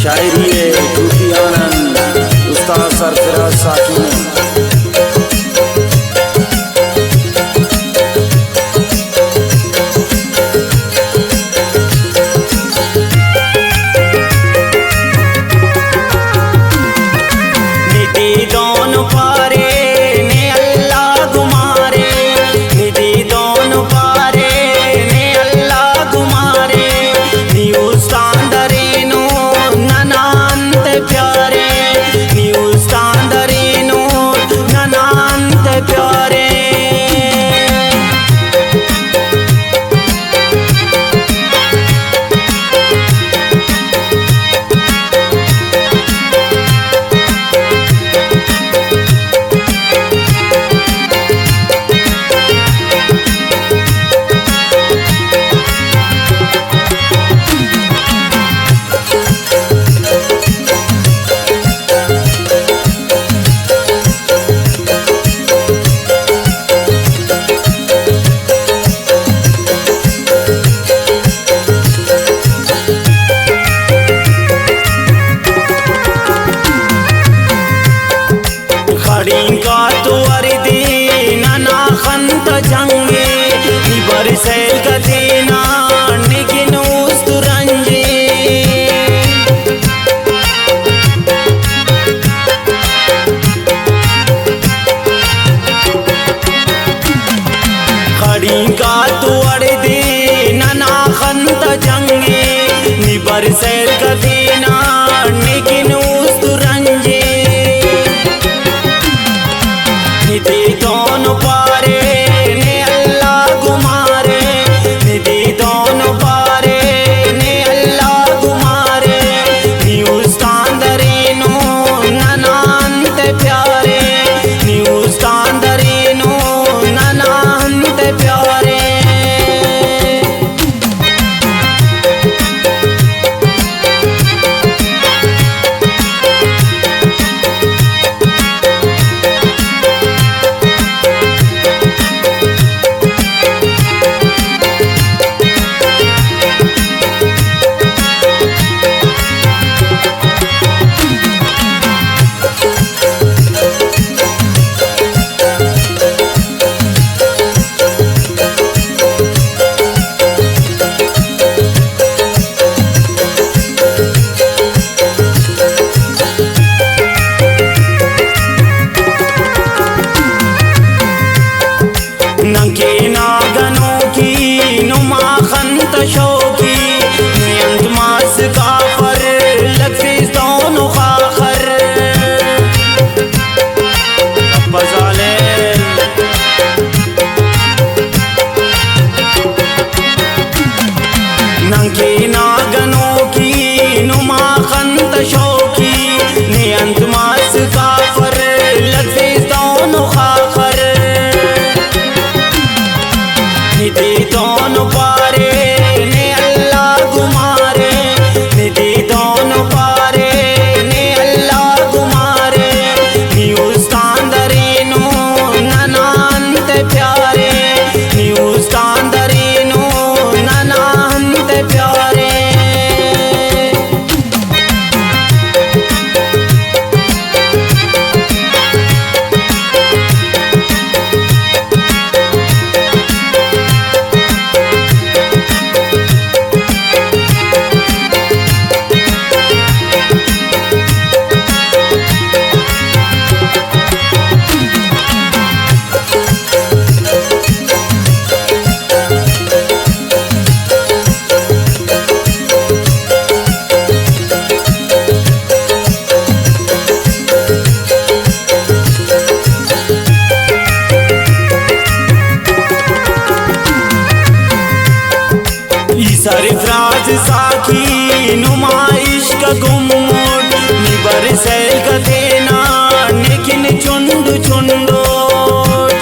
शायरी टूटी आनंद उस्ताद सरफराज साकी ने। बरसेल कदीना निगिन उस्तुरंजे निधि दोनों पारे ने अल्लाह गुमारे निधि दोनों पारे ने अल्लाह गुमारे न्यूस्तांदरीनो ननांत प्यारे न्यूस्तांदरीनो ननांत प्यारे। नंके नागनों की नुमा खंत शोकी नियंत मास काफर लफीज दोनों खाखर बजाले नंके नागनों की नुमा खंत शोकी नियंत मास काफर लफीज दोनों खाखर निधि दोनों पारे ने अल्लाह गुमारे निधि दोनों पारे ने अल्लाह गुमारे न्यूस्तांदरीनो ननांत प्यारे न्यूस्तांदरीनो ननांत प्यारे। सरफराज साकी नुमाइश का गुमोट निबर सैल का देना लेकिन चुंड चुंडोट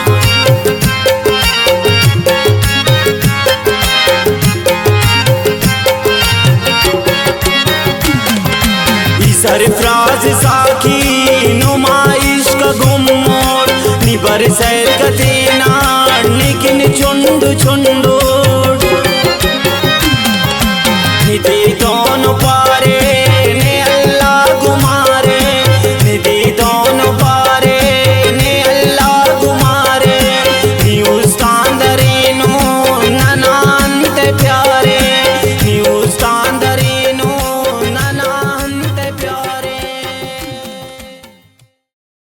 सरफराज साकी नुमाइश का गुमोट निबर सैल का देना लेकिन चुंड चुंडोट निधि